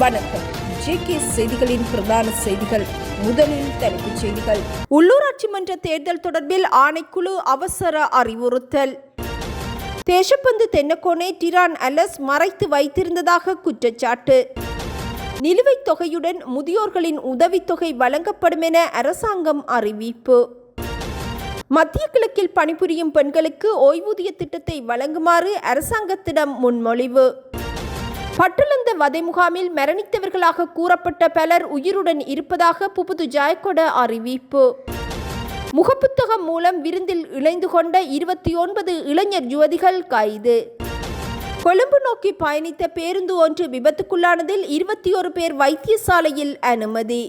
வணக்கம். ஜேகே செய்திகளின் பிரதான செய்திகள். முதலில் தலைப்புச் செய்திகள். உள்ளூராட்சி மன்ற தேர்தல் தொடர்பில் ஆணைக்குழு அவசர அறிவுறுத்தல். தேசப்பந்து தென்னக்கோனை டிரான் அலஸ் மறைத்து வைத்திருந்ததாக குற்றச்சாட்டு. நிலுவைத் தொகையுடன் முதியோர்களின் உதவித்தொகை வழங்கப்படும் என அரசாங்கம் அறிவிப்பு. மத்திய கிழக்கில் பணிபுரியும் பெண்களுக்கு ஓய்வூதிய திட்டத்தை வழங்குமாறு அரசாங்கத்திடம் முன்மொழிவு. பட்டுளந்த வதை முகாமில் மரணித்தவர்களாக கூறப்பட்ட பலர் உயிருடன் இருப்பதாக புபுது ஜாயக்கொட அறிவிப்பு. முகப்புத்தகம் மூலம் விருந்தில் இணைந்து கொண்ட 29 இளைஞர் யுவதிகள் கைது. கொழும்பு நோக்கி பயணித்த பேருந்து ஒன்று விபத்துக்குள்ளானதில் 21 பேர் வைத்தியசாலையில் அனுமதி.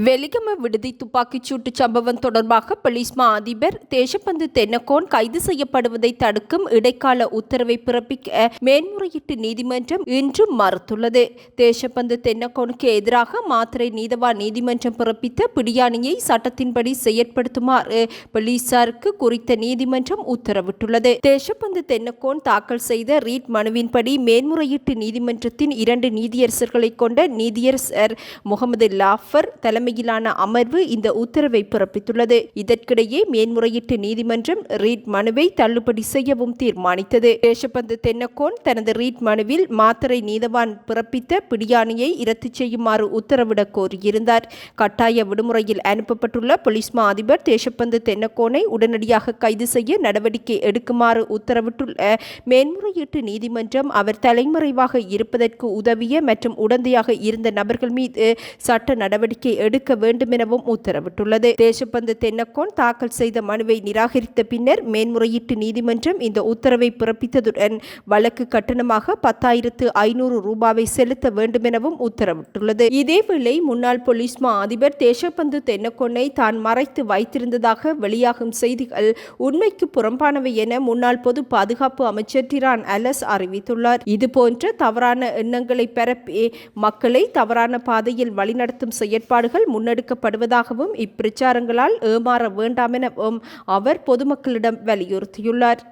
வெலிகம விடுதி துப்பாக்கிச்சூட்டு சம்பவம் தொடர்பாக பொலிஸ் மா அதிபர் தேசப்பந்து தென்னக்கோன் கைது செய்யப்படுவதை தடுக்கும் இடைக்கால உத்தரவை பிறப்பிக்க மேன்முறையீட்டு நீதிமன்றம் இன்று மறுத்துள்ளது. தேசப்பந்து தென்னக்கோனுக்கு எதிராக மாத்தறை நீதவான் நீதிமன்றம் பிறப்பித்த பிடியாணையை சட்டத்தின்படி செயற்படுத்துமாறு போலீசாருக்கு குறித்த நீதிமன்றம் உத்தரவிட்டுள்ளது. தேசப்பந்து தென்னக்கோன் தாக்கல் செய்த ரீட் மனுவின்படி மேன்முறையீட்டு நீதிமன்றத்தின் 2 நீதியரசர்களை கொண்ட நீதியரசர் முகமது லாஃபர் தலைமையிலான அமர்வு இந்த உத்தரவை பிறப்பித்துள்ளது. இதற்கிடையே மேன்முறையீட்டு நீதிமன்றம் ரீட் மனுவை தள்ளுபடி செய்யவும் தீர்மானித்தது. தேசப்பந்து தென்னக்கோன் தனது ரீட் மனுவில் மாத்தறை நீதவான் பிறப்பித்த பிடியாணையை இரத்து செய்யுமாறு உத்தரவிடக் கோரியிருந்தார். கட்டாய விடுமுறையில் அனுப்பப்பட்டுள்ள போலீஸ் மா அதிபர் தேசப்பந்து தென்னக்கோனை உடனடியாக கைது செய்ய நடவடிக்கை எடுக்குமாறு உத்தரவிட்டுள்ள மேன்முறையீட்டு நீதிமன்றம் அவர் தலைமறைவாக இருப்பதற்கு உதவிய மற்றும் உடந்தையாக இருந்த நபர்கள் மீது சட்ட நடவடிக்கை எடுக்க வேண்டும் எனவும் உத்தரவிட்டுள்ளது. தேசப்பந்து தென்னக்கோன் தாக்கல் செய்த மனுவை நிராகரித்த பின்னர் மேன்முறையீட்டு நீதிமன்றம் இந்த உத்தரவை பிறப்பித்ததுடன் வழக்கு கட்டணமாக 10,500 ரூபாவை செலுத்த வேண்டும் எனவும் உத்தரவிட்டுள்ளது. இதேவேளை முன்னாள் போலீஸ் மா அதிபர் தேசப்பந்து தென்னக்கோனை தான் மறைத்து வைத்திருந்ததாக வெளியாகும் செய்திகள் உண்மைக்கு புறம்பானவை என முன்னாள் பொது பாதுகாப்பு அமைச்சர் டிரான் அலஸ் அறிவித்துள்ளார். இதுபோன்ற தவறான எண்ணங்களை பரப்பி மக்களை தவறான பாதையில் வழிநடத்தும் செயற்பாடுகள் முன்னெடுக்கப்படுவதாகவும் இப்பிரச்சாரங்களால் ஏமாற வேண்டாம் எனவும் அவர் பொதுமக்களிடம் வலியுறுத்தியுள்ளார்.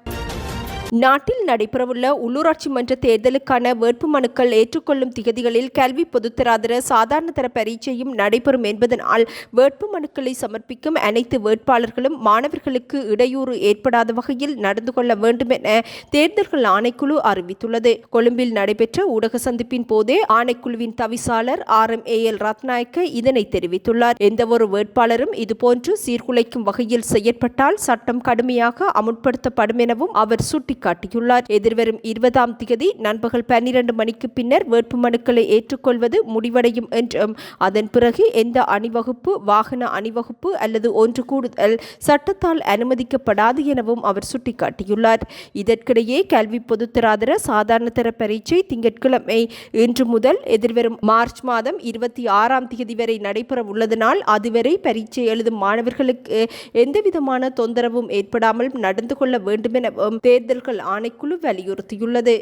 நாட்டில் நடைபெறவுள்ள உள்ளூராட்சி மன்ற தேர்தலுக்கான வேட்புமனுக்கள் ஏற்றுக்கொள்ளும் திகதிகளில் கல்வி பொதுத்தராதர சாதாரண தர பரீட்சையும் நடைபெறும் என்பதனால் வேட்புமனுக்களை சமர்ப்பிக்கும் அனைத்து வேட்பாளர்களும் மாணவர்களுக்கு இடையூறு ஏற்படாத வகையில் நடந்து கொள்ள வேண்டும் என தேர்தல்கள் ஆணைக்குழு அறிவித்துள்ளது. கொழும்பில் நடைபெற்ற ஊடக சந்திப்பின் போதே ஆணைக்குழுவின் தவிசாளர் RMAL ரத்நாயக்க இதனை தெரிவித்துள்ளார். எந்தவொரு வேட்பாளரும் இதுபோன்று சீர்குலைக்கும் வகையில் செயற்பட்டால் சட்டம் கடுமையாக அமுல்படுத்தப்படும் எனவும் அவர் சுட்டி காட்டியுள்ளார். எதிர்வரும் 20ஆம் திகதி நண்பகல் 12 மணிக்கு பின்னர் வேட்புமனுக்களை ஏற்றுக்கொள்வது முடிவடையும் என்றும் அதன் பிறகு எந்த அணிவகுப்பு வாகன அணிவகுப்பு அல்லது ஒன்று கூடுதல் சட்டத்தால் அனுமதிக்கப்படாது எனவும் அவர் சுட்டிக்காட்டியுள்ளார். இதற்கிடையே கல்வி பொதுத்தராதர சாதாரண தர பரீட்சை திங்கட்கிழமை இன்று முதல் எதிர்வரும் மார்ச் மாதம் 26ஆம் திகதி வரை நடைபெற உள்ளதனால் அதுவரை பரீட்சை எழுதும் மாணவர்களுக்கு எந்தவிதமான தொந்தரவும் ஏற்படாமல் நடந்து கொள்ள வேண்டும் எனவும் தேர்தல் ஆணைக்குழு வலியுறுத்தியுள்ளது.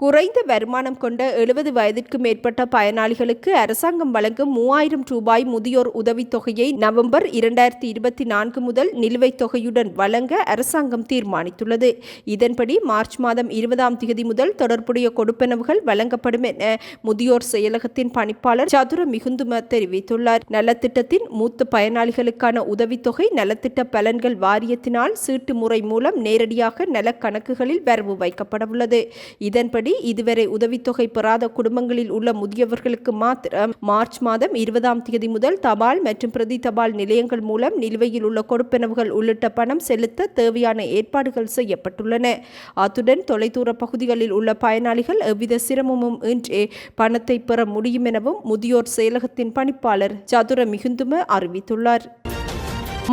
குறைந்த வருமானம் கொண்ட 70 வயதிற்கு மேற்பட்ட பயனாளிகளுக்கு அரசாங்கம் வழங்கும் 3000 ரூபாய் முதியோர் உதவித்தொகையை நவம்பர் 2024 முதல் நிலுவைத் தொகையுடன் வழங்க அரசாங்கம் தீர்மானித்துள்ளது. இதன்படி மார்ச் மாதம் 20ஆம் தேதி முதல் தொடர்புடைய கொடுப்பனவுகள் வழங்கப்படும் என முதியோர் செயலகத்தின் பணிப்பாளர் சதுர மிகுந்தும தெரிவித்துள்ளார். நலத்திட்டத்தின் மூத்த பயனாளிகளுக்கான உதவித்தொகை நலத்திட்ட பலன்கள் வாரியத்தினால் சீட்டு முறை மூலம் நேரடியாக நல கணக்குகளில் வரவு வைக்கப்படவுள்ளது. இதன்படி இதுவரை உதவித்தொகை பெறாத குடும்பங்களில் உள்ள முதியவர்களுக்கு மாத்திரம் மார்ச் மாதம் 20ஆம் தேதி முதல் தபால் மற்றும் பிரதி தபால் நிலையங்கள் மூலம் நிலுவையில் உள்ள கொடுப்பனவுகள் உள்ளிட்ட பணம் செலுத்த தேவையான ஏற்பாடுகள் செய்யப்பட்டுள்ளன. அத்துடன் தொலைதூர பகுதிகளில் உள்ள பயனாளிகள் எவ்வித சிரமமும் இன்றி பணத்தை பெற முடியும் எனவும் முதியோர் செயலகத்தின் பணிப்பாளர் சதுர மிகுந்தும அறிவித்துள்ளார்.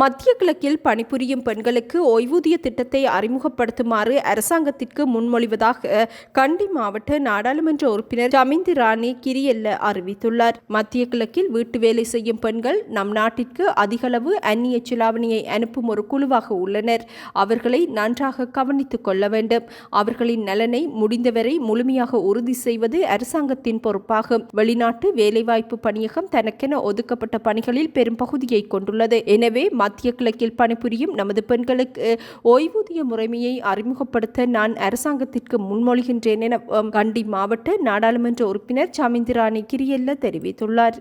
மத்திய கிழக்கில் பணிபுரியும் பெண்களுக்கு ஓய்வூதிய திட்டத்தை அறிமுகப்படுத்துமாறு அரசாங்கத்திற்கு முன்மொழிவதாக கண்டி மாவட்ட நாடாளுமன்ற உறுப்பினர் ஜமிந்தி ராணி கிரியல்ல அறிவித்துள்ளார். மத்திய கிழக்கில் வீட்டு வேலை செய்யும் பெண்கள் நம் நாட்டிற்கு அதிகளவு அந்நிய செலாவணியை அனுப்பும் ஒரு குழுவாக உள்ளனர். அவர்களை நன்றாக கவனித்துக் கொள்ள வேண்டும். அவர்களின் நலனை முடிந்தவரை முழுமையாக உறுதி செய்வது அரசாங்கத்தின் பொறுப்பாகும். வெளிநாட்டு வேலைவாய்ப்பு பணியகம் தனக்கென ஒதுக்கப்பட்ட பணிகளில் பெரும் பகுதியை கொண்டுள்ளது. எனவே மத்திய கிழக்கில் பணிபுரியும் நமது பெண்களுக்கு ஓய்வூதிய முறைமையை அறிமுகப்படுத்த நான் அரசாங்கத்திற்கு முன்மொழிகின்றேன் என கண்டி மாவட்ட நாடாளுமன்ற உறுப்பினர் சமிந்திராணி கிரியல்ல தெரிவித்துள்ளார்.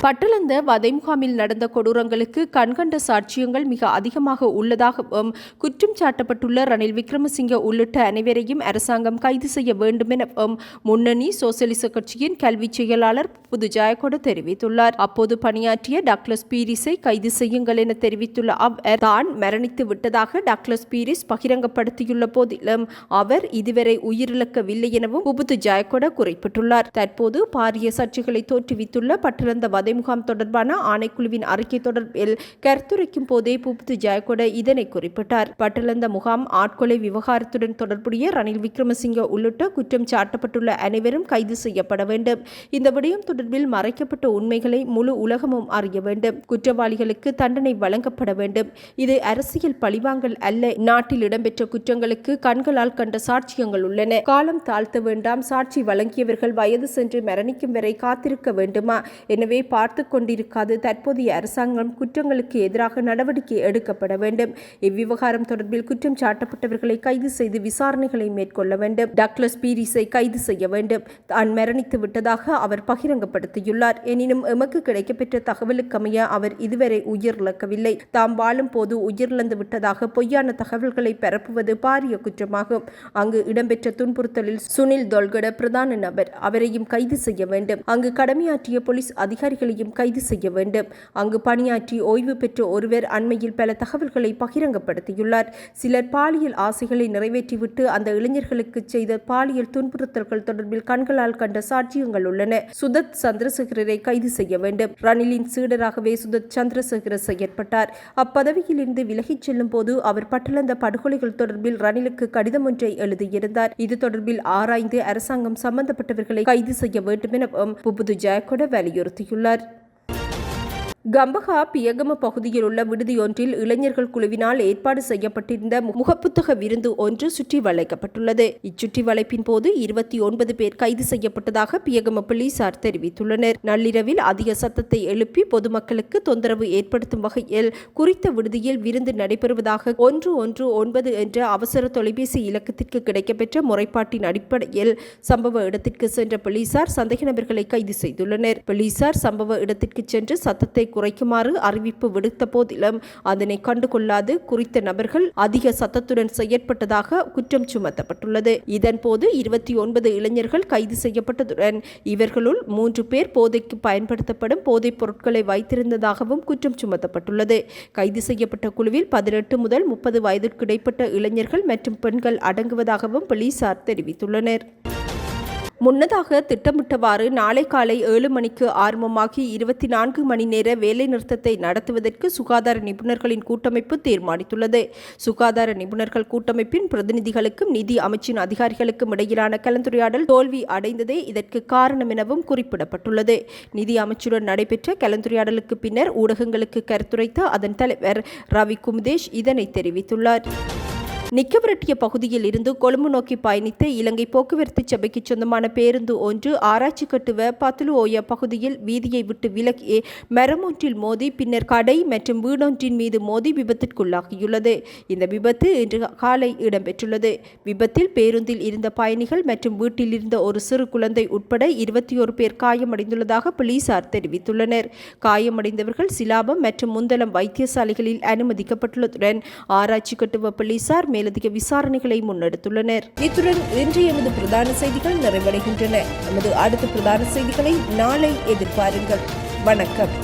பட்டளந்த வதை முகாமில் நடந்த கொடூரங்களுக்கு கண்கண்ட சாட்சியங்கள் மிக அதிகமாக உள்ளதாகவும் குற்றம் சாட்டப்பட்டுள்ள ரணில் விக்ரமசிங்க உள்ளிட்ட அனைவரையும் அரசாங்கம் கைது செய்ய வேண்டும் என முன்னணி சோசலிச கட்சியின் கல்வி செயலாளர் புது ஜெயக்கொட தெரிவித்துள்ளார். அப்போது பணியாற்றிய டாக்லஸ் பீரிஸை கைது செய்யுங்கள் என தெரிவித்துள்ள அவர் தான் மரணித்து விட்டதாக டாக்லஸ் பீரிஸ் பகிரங்கப்படுத்தியுள்ள போதிலும் அவர் இதுவரை உயிரிழக்கவில்லை எனவும் புது ஜெயக்கொட குறிப்பிட்டுள்ளார். தற்போது பாரிய சர்ச்சைகளை தோற்றுவித்துள்ள பட்டளந்த வதை முகாம் தொடர்பான ஆணைக்குழுவின் அறிக்கை தொடர்பில் கருத்துரைக்கும் போதே புபுத்து ஜெயக்கொட இதனை குறிப்பிட்டார். பட்டளந்த முகாம் ஆட்கொலை விவகாரத்துடன் தொடர்புடைய ரணில் விக்ரமசிங்க உள்ளிட்ட குற்றம் சாட்டப்பட்டுள்ள அனைவரும் கைது செய்யப்பட வேண்டும். இந்த விடயம் தொடர்பில் மறைக்கப்பட்ட உண்மைகளை முழு உலகமும் அறிய வேண்டும். குற்றவாளிகளுக்கு தண்டனை வழங்கப்பட வேண்டும். இது அரசியல் பழிவாங்கல் அல்ல. நாட்டில் இடம்பெற்ற குற்றங்களுக்கு கண்களால் கண்ட சாட்சியங்கள் உள்ளன. காலம் தாழ்த்த வேண்டாம். சாட்சி வழங்கியவர்கள் வயது சென்று மரணிக்கும் வரை காத்திருக்க வேண்டுமா? எனவே பார்த்து கொண்டிருக்காது தற்போதைய அரசாங்கம் குற்றங்களுக்கு எதிராக நடவடிக்கை எடுக்கப்பட வேண்டும். இவ்விவகாரம் தொடர்பில் குற்றம் சாட்டப்பட்டவர்களை கைது செய்து விசாரணைகளை மேற்கொள்ள வேண்டும். டாக்லஸ் பீரிஸை கைது செய்ய வேண்டும். தான் மரணித்து விட்டதாக அவர் பகிரங்கப்படுத்தியுள்ளார். எனினும் எமக்கு கிடைக்கப்பெற்ற தகவலுக்கமைய அவர் இதுவரை உயிரிழக்கவில்லை. தாம் வாழும் போது உயிரிழந்து விட்டதாக பொய்யான தகவல்களை பரப்புவது பாரிய குற்றமாகும். அங்கு இடம்பெற்ற துன்புறுத்தலில் சுனில் தொல்கட பிரதான நபர். அவரையும் கைது செய்ய வேண்டும். அங்கு கடமையாற்றிய போலீஸ் அதிகாரிகளையும் கைது செய்ய வேண்டும். அங்கு பணியாற்றி ஓய்வு பெற்ற ஒருவர் அண்மையில் பல தகவல்களை பகிரங்கப்படுத்தியுள்ளார். சிலர் பாலியல் ஆசைகளை நிறைவேற்றிவிட்டு அந்த இளைஞர்களுக்கு செய்த பாலியல் துன்புறுத்தல்கள் தொடர்பில் கண்களால் கண்ட சாட்சியங்கள் உள்ளன. சுதத் சந்திரசேகரரை கைது செய்ய வேண்டும். ரணிலின் சீடராகவே சுதத் சந்திரசேகர செயற்பட்டார். அப்பதவியில் இருந்து விலகிச் செல்லும் போது அவர் பட்டளந்த படுகொலைகள் தொடர்பில் ரணிலுக்கு கடிதம் ஒன்றை எழுதியிருந்தார். இது தொடர்பில் ஆராய்ந்து அரசாங்கம் சம்பந்தப்பட்டவர்களை கைது செய்ய வேண்டும் என புபுது ஜெயக்கொட வலியுறுத்தியுள்ளார். கம்பஹா பியகம பகுதியில் உள்ள விடுதியொன்றில் இளைஞர்கள் குழுவினால் ஏற்பாடு செய்யப்பட்டிருந்த முகப்புத்தக விருந்து ஒன்று சுற்றி வளைக்கப்பட்டுள்ளது. இச்சுற்றி வளைப்பின் போது 29 பேர் கைது செய்யப்பட்டதாக பியகம போலீசார் தெரிவித்துள்ளனர். நள்ளிரவில் அதிக சத்தத்தை எழுப்பி பொதுமக்களுக்கு தொந்தரவு ஏற்படுத்தும் வகையில் குறித்த விடுதியில் விருந்து நடைபெறுவதாக 119 என்ற அவசர தொலைபேசி இலக்கத்திற்கு கிடைக்கப்பெற்ற முறைப்பாட்டின் அடிப்படையில் சம்பவ இடத்திற்கு சென்ற போலீசார் சந்தேக நபர்களை கைது செய்துள்ளனர். போலீசார் சம்பவ இடத்திற்கு சென்று சத்தத்தை குறைக்குமாறு அறிவிப்பு விடுத்த போதிலும் அதனை கண்டுகொள்ளாது குறித்த நபர்கள் அதிக சத்தத்துடன் செயற்பட்டதாக குற்றம் சுமத்தப்பட்டுள்ளது. இதன்போது 29 இளைஞர்கள் கைது செய்யப்பட்டதுடன் இவர்களுள் 3 பேர் போதைக்கு பயன்படுத்தப்படும் போதைப் பொருட்களை வைத்திருந்ததாகவும் குற்றம் சுமத்தப்பட்டுள்ளது. கைது செய்யப்பட்ட குழுவில் 18 முதல் 30 வயதிற்கு இடைப்பட்ட இளைஞர்கள் மற்றும் பெண்கள் அடங்குவதாகவும் போலீசார் தெரிவித்துள்ளனர். முன்னதாக திட்டமிட்டவாறு நாளை காலை 7 மணிக்கு ஆரம்பமாகி 24 மணி நேர வேலை நிறுத்தத்தை நடத்துவதற்கு சுகாதார நிபுணர்களின் கூட்டமைப்பு தீர்மானித்துள்ளது. சுகாதார நிபுணர்கள் கூட்டமைப்பின் பிரதிநிதிகளுக்கும் நிதி அமைச்சின் அதிகாரிகளுக்கும் இடையிலான கலந்துரையாடல் தோல்வி அடைந்ததே இதற்கு காரணம் எனவும் குறிப்பிடப்பட்டுள்ளது. நிதி அமைச்சுடன் நடைபெற்ற கலந்துரையாடலுக்கு பின்னர் ஊடகங்களுக்கு கருத்துரைத்த அதன் தலைவர் ரவி குமுதேஷ் இதனை தெரிவித்துள்ளார். நிக்கவரட்டிய பகுதியில் இருந்து கொழும்பு நோக்கி பயணித்த இலங்கை போக்குவரத்து சபைக்கு சொந்தமான பேருந்து ஒன்று ஆராய்ச்சி கட்டுவ பத்துலுஓய பகுதியில் வீதியை விட்டு விலகி மரம் ஒன்றில் மோதி பின்னர் கடை மற்றும் வீடொன்றின் மீது மோதி விபத்திற்குள்ளாகியுள்ளது. இந்த விபத்து இன்று காலை இடம்பெற்றுள்ளது. விபத்தில் பேருந்தில் இருந்த பயணிகள் மற்றும் வீட்டில் இருந்த ஒரு சிறு குழந்தை உட்பட 21 பேர் காயமடைந்துள்ளதாக போலீசார் தெரிவித்துள்ளனர். காயமடைந்தவர்கள் சிலாபம் மற்றும் முந்தளம் வைத்தியசாலைகளில் அனுமதிக்கப்பட்டுள்ளதுடன் ஆராய்ச்சி கட்டுவ போலீசார் மேலதிக விசாரணைகளை முன்னெடுத்துள்ளனர். இத்துடன் இன்றைய எமது பிரதான செய்திகள் நிறைவடைகின்றன. நமது அடுத்த பிரதான செய்திகளை நாளை எதிர்பாருங்கள். வணக்கம்.